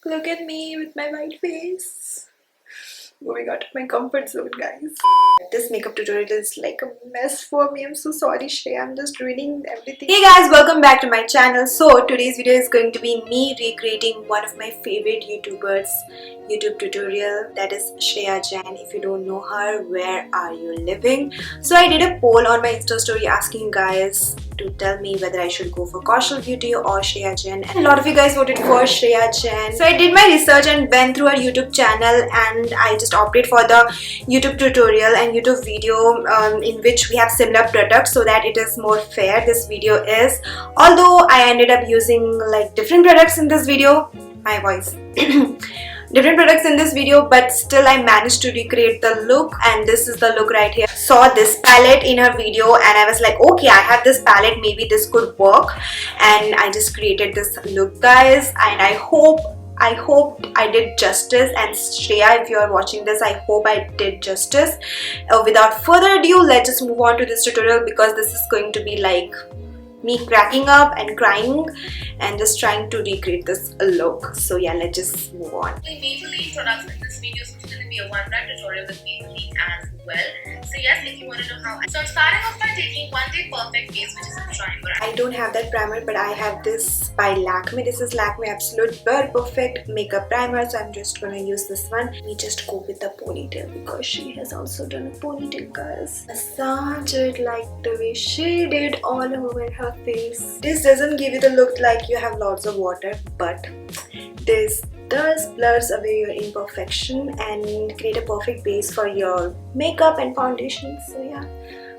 Look at me with my white face. Moving out of my comfort zone, guys. This makeup tutorial is like a mess for me. I'm so sorry, Shreya. I'm just ruining everything. Hey guys, welcome back to my channel. So today's video is going to be me recreating one of my favorite YouTubers YouTube tutorial, that is Shreya Jain. If you don't know her, where are you living? So I did a poll on my Insta story asking you guys to tell me whether I should go for Kaushal Beauty or Shreya Jain, and a lot of you guys voted for Shreya Jain. So I did my research and went through her YouTube channel, and I just opted for the YouTube tutorial and YouTube video in which we have similar products so that it is more fair. This video is, although I ended up using like different products in this video, my voice different products in this video, but still I managed to recreate the look, and this is the look right here. Saw this palette in her video and I was like, okay, I have this palette, maybe this could work, and I just created this look, guys, and I hope I did justice. And Shreya, if you are watching this, I hope I did justice. Without further ado, let's just move on to this tutorial, because this is going to be like me cracking up and crying and just trying to recreate this look. So yeah, let's just move on. Maybelline products in this video, so it's going to be a one-brand tutorial with Maybelline as well. So yes, if you want to know how, so I'm starting off by taking One Day Perfect Face, which is a primer. I don't have that primer, but I have this by Lakme. This is Lakme Absolute Blur Perfect Makeup Primer, so I'm just gonna use this one. Let me just go with the ponytail, because she has also done a ponytail, guys. Massage it like the way she did all over her face. This doesn't give you the look like you have lots of water, but this does blurs away your imperfection and create a perfect base for your makeup and foundation. So yeah,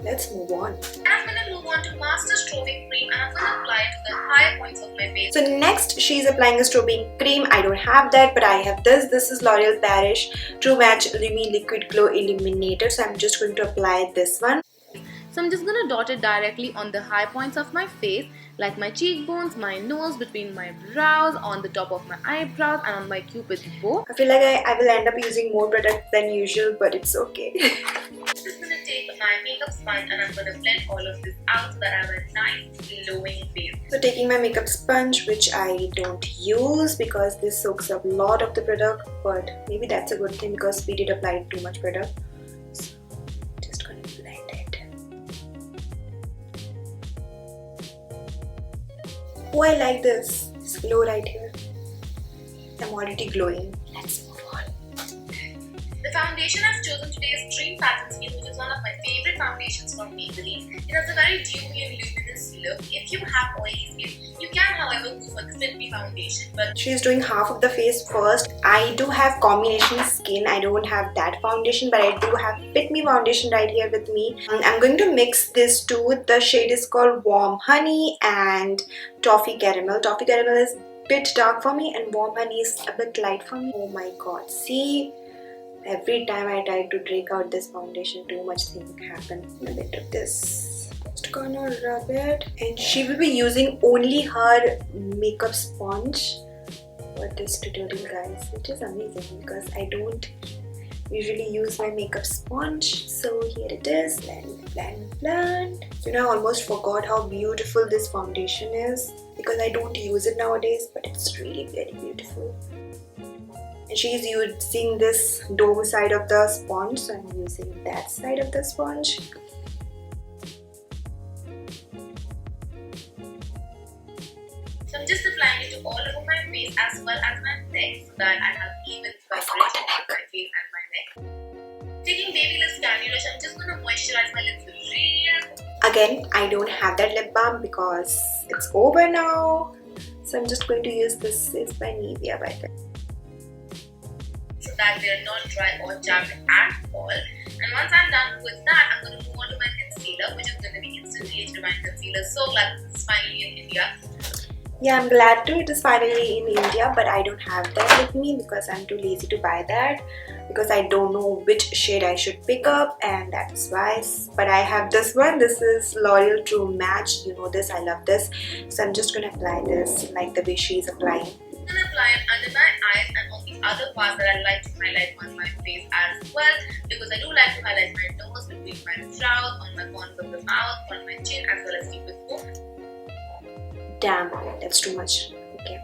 let's move on. And I'm going to move on to Master Strobing Cream, and I'm going to apply it to the higher points of my face. So next, she's applying a strobing cream. I don't have that, but I have this. This is L'Oreal Paris True Match Lumi Liquid Glow Illuminator. So I'm just going to apply this one. So I'm just going to dot it directly on the high points of my face, like my cheekbones, my nose, between my brows, on the top of my eyebrows, and on my cupid's bow. I feel like I will end up using more product than usual, but it's okay. I'm just going to take my makeup sponge and I'm going to blend all of this out so that I have a nice glowing face. So taking my makeup sponge, which I don't use because this soaks up a lot of the product, but maybe that's a good thing because we did apply too much product. So just going to blend it. Oh, I like this glow right here. I'm already glowing. Let's move on. The foundation I've chosen today is Dream Pattern Skin, which is one of my favorite foundations from Maybelline. It has a very dewy and luminous look. If you have oily skin, you can however go for the Fit Me foundation, but she's doing half of the face first. I do have combination skin. I don't have that foundation, but I do have Fit Me foundation right here with me. I'm going to mix this two. The shade is called Warm Honey and Toffee Caramel. Toffee Caramel is a bit dark for me and Warm Honey is a bit light for me. Oh my god, see? Every time I try to drag out this foundation, too much thing happens. A bit of this. Just gonna rub it. And she will be using only her makeup sponge for this tutorial, guys, which is amazing because I don't usually use my makeup sponge. So here it is. Blend, blend, blend. You know, I almost forgot how beautiful this foundation is because I don't use it nowadays, but it's really very beautiful. And she's using this dome side of the sponge, so I'm using that side of the sponge. so I'm just applying it to all over my face as well as my neck so that I have even coverage on my face and my neck. Taking Baby Lips Candy Rush, I'm just going to moisturize my lips real. Again, I don't have that lip balm because it's over now. So I'm just going to use this. Is by Nivea by the so that they're not dry or chapped at all. And once I'm done with that, I'm going to move on to my concealer, which is going to be Instant Age Divine Concealer. So glad it's finally in India. Yeah, I'm glad too. It is finally in India, but I don't have that with me because I'm too lazy to buy that because I don't know which shade I should pick up, and that's why. But I have this one. This is L'Oreal True Match. You know this. I love this. So I'm just going to apply this like the way she's applying. I'm going to apply it under my eyes and on the other parts that I like to highlight on my face as well, because I do like to highlight my nose, between my brows, on my corners of the mouth, on my chin, as well as cupid's bow. Damn, that's too much. Okay.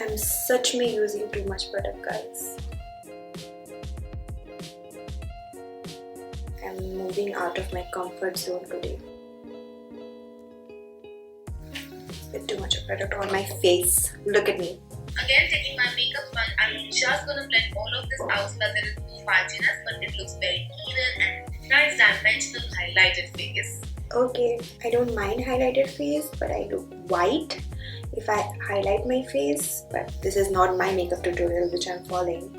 I'm such me using too much product, guys. I'm moving out of my comfort zone today. With too much of product on my face. Look at me. Again, taking my makeup sponge, I'm just gonna blend all of this out so that there is no patchiness, but it looks very even and nice dimensional highlighted face. Okay, I don't mind highlighted face, but I look white if I highlight my face. But this is not my makeup tutorial which I'm following.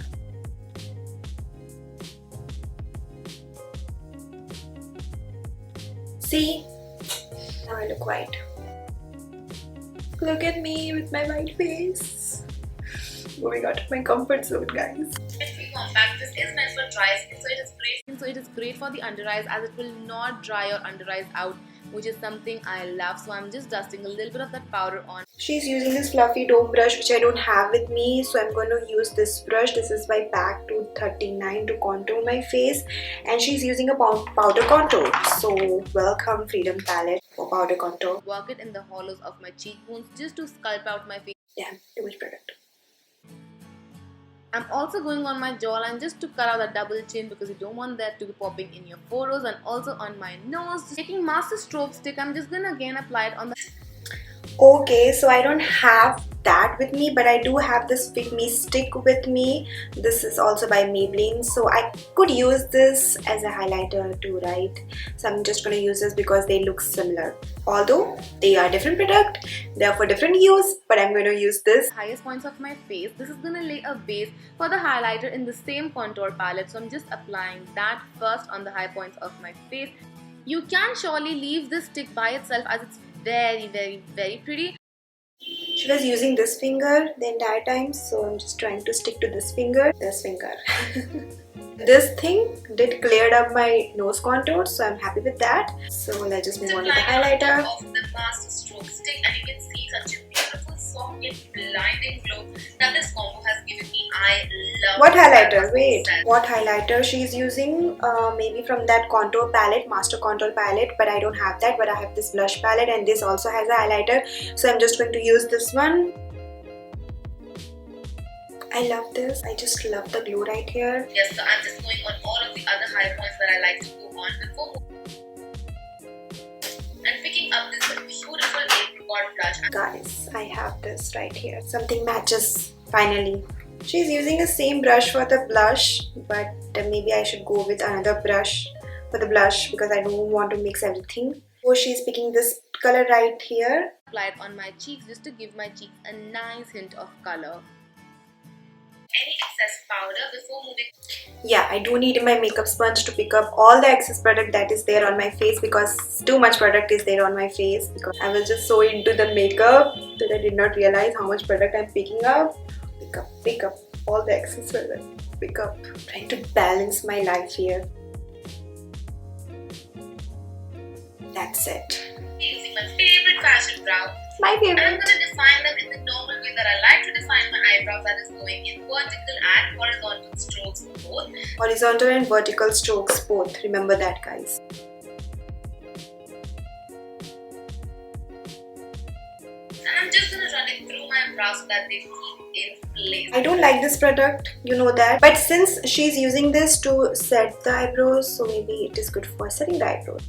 See? Now I look white. Look at me with my white face. Moving out of my comfort zone, guys. If we compact, this is meant for dry skin, so it is great for the under eyes as it will not dry your under eyes out, which is something I love. So I'm just dusting a little bit of that powder on. She's using this fluffy dome brush which I don't have with me, so I'm going to use this brush. This is by Pack 239 to contour my face, and she's using a powder contour. So welcome Freedom palette for powder contour. Work it in the hollows of my cheekbones just to sculpt out my face. Damn, too much product. I'm also going on my jawline just to cut out the double chin because you don't want that to be popping in your furrows, and also on my nose. Taking Master Strobe Stick, I'm just gonna again apply it on the... Okay, so I don't have that with me, but I do have this Fit Me stick with me. This is also by Maybelline, so I could use this as a highlighter too, right? So I'm just going to use this because they look similar. Although they are different product, they are for different use, but I'm going to use this. Highest points of my face. This is gonna lay a base for the highlighter in the same contour palette, so I'm just applying that first on the high points of my face. You can surely leave this stick by itself as it's very pretty. She was using this finger the entire time, so I'm just trying to stick to this finger. This thing did cleared up my nose contour, so I'm happy with that. So let's just move on to the highlighter. Of the Master Stroke Stick, and you can see such a beautiful, soft and blinding glow that this combo has given me. I love what highlighter? Wait, what highlighter she's using? Maybe from that contour palette, Master Contour palette, but I don't have that. But I have this blush palette, and this also has a highlighter, so I'm just going to use this one. I love this. I just love the glow right here. Yes, so I'm just going on all of the other high points that I like to go on before and picking up this beautiful apricot blush. Guys, I have this right here. Something matches finally. She's using the same brush for the blush, but maybe I should go with another brush for the blush because I don't want to mix everything. So she's picking this color right here. Apply it on my cheeks just to give my cheeks a nice hint of color. Any excess powder before moving. Yeah, I do need my makeup sponge to pick up all the excess product that is there on my face because too much product is there on my face because I was just so into the makeup that I did not realize how much product I'm picking up. Pick up all the excess product. Pick up. Trying to balance my life here. That's it. Using my favorite fashion brow. My favorite. And I'm going to define them in the normal way that I like to define my eyebrows, that is going in vertical and horizontal strokes both. Horizontal and vertical strokes both. Remember that, guys. And I'm just going to run it through my brows so that they keep in place. I don't like this product, you know that. But since she's using this to set the eyebrows, so maybe it is good for setting the eyebrows.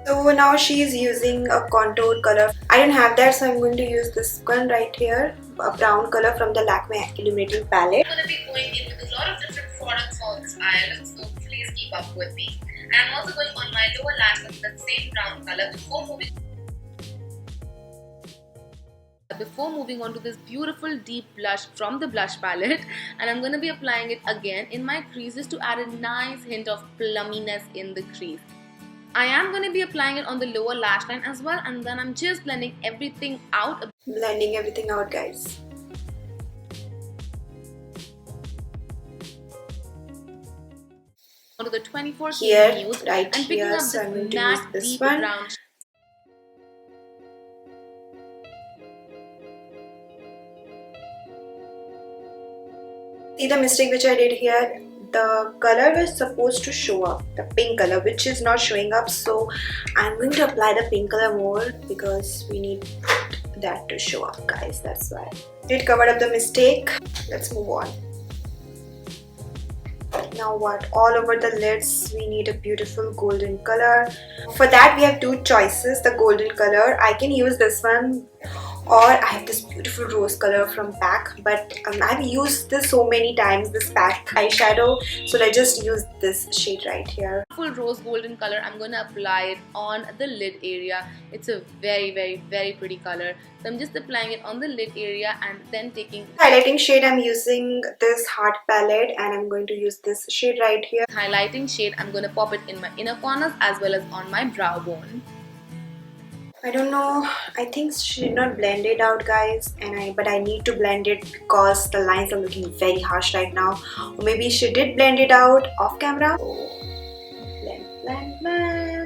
So now she is using a contour color. I don't have that, so I'm going to use this one right here, a brown color from the Lakme Illuminator palette. I'm going to be going in with a lot of different products for this eye, so please keep up with me. And I'm also going on my lower lash with the same brown color before moving on to this beautiful deep blush from the blush palette, and I'm going to be applying it again in my crease just to add a nice hint of plumminess in the crease. I am going to be applying it on the lower lash line as well, and then I'm just blending everything out. Blending everything out, guys. Onto the 24 here, nude, right and picking here, up so I'm going this to use matte this deep one. brown. See the mistake which I did here? the color was supposed to show up, the pink color, which is not showing up. So I'm going to apply the pink color more because we need that to show up, guys. That's why. It covered up the mistake. Let's move on. Now what? All over the lids we need a beautiful golden color. For that we have two choices. The golden color, I can use this one, or I have this beautiful rose color from PAC, but I've used this so many times, this PAC eyeshadow, so let's just use this shade right here. Full rose golden color. I'm going to apply it on the lid area. It's a very pretty color. So I'm just applying it on the lid area and then taking Highlighting shade, I'm using this heart palette and I'm going to use this shade right here. highlighting shade. I'm going to pop it in my inner corners as well as on my brow bone. I don't know, I think she did not blend it out, guys, but I need to blend it because the lines are looking very harsh right now. Or maybe she did blend it out off camera. Blend.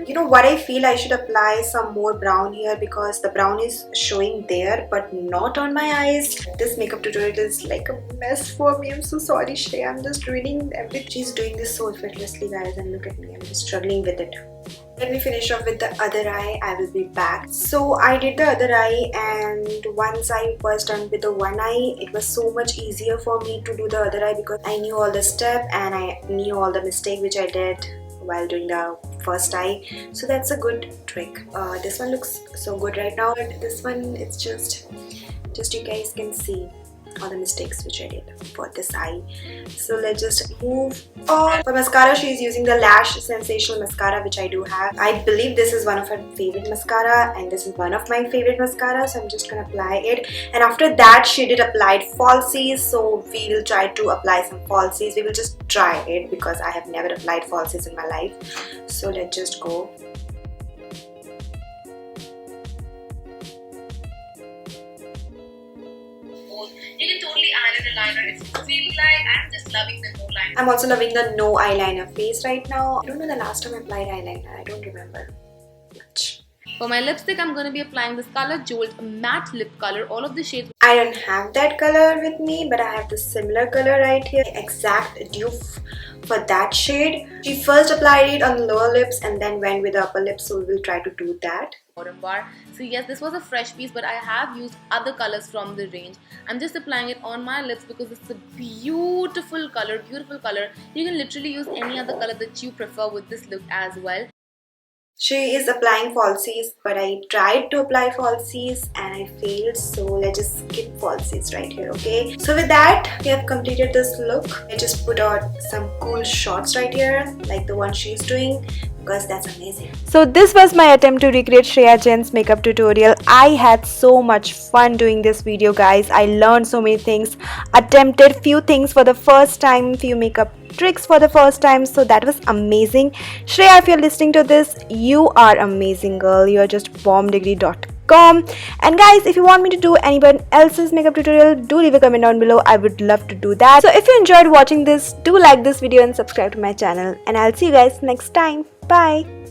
You know what, I feel I should apply some more brown here because the brown is showing there but not on my eyes. This makeup tutorial is like a mess for me. I'm so sorry, Shreya. I'm just ruining everything. She's doing this so effortlessly, guys, and look at me. I'm just struggling with it. Let me finish off with the other eye. I will be back. So I did the other eye, and once I was done with the one eye, it was so much easier for me to do the other eye because I knew all the steps and I knew all the mistake which I did while doing the first eye. So that's a good trick. This one looks so good right now, but this one, it's just you guys can see all the mistakes which I did for this eye. So let's just move on. For mascara, she is using the Lash Sensational Mascara, which I do have. I believe this is one of her favorite mascara and this is one of my favorite mascara, so I'm just gonna apply it. And after that she did applied falsies, so we will try to apply some falsies. We will just try it because I have never applied falsies in my life. So let's just go. You can totally add an eyeliner if you feel like. I'm just loving the no liner. I'm also loving the no eyeliner face right now. I don't know the last time I applied eyeliner. I don't remember much. For my lipstick, I'm going to be applying this Color Jolt matte lip color. All of the shades. I don't have that color with me, but I have the similar color right here. Exact dupe for that shade. She first applied it on the lower lips and then went with the upper lips, so we will try to do that. Bottom bar. So yes, this was a fresh piece, but I have used other colors from the range. I'm just applying it on my lips because it's a beautiful color. You can literally use any other color that you prefer with this look as well. She is applying falsies, but I tried to apply falsies and I failed, so let's just skip falsies right here, okay? So with that, we have completed this look. I just put on some cool shots right here, like the one she's doing, because that's amazing. So this was my attempt to recreate Shreya Jain's makeup tutorial. I had so much fun doing this video, guys. I learned so many things, attempted few things for the first time, few makeup tricks for the first time, so that was amazing. Shreya, if you're listening to this, you are amazing, girl. You are just bombdegree.com. And guys, if you want me to do anyone else's makeup tutorial, do leave a comment down below. I would love to do that. So if you enjoyed watching this, do like this video and subscribe to my channel, and I'll see you guys next time. Bye.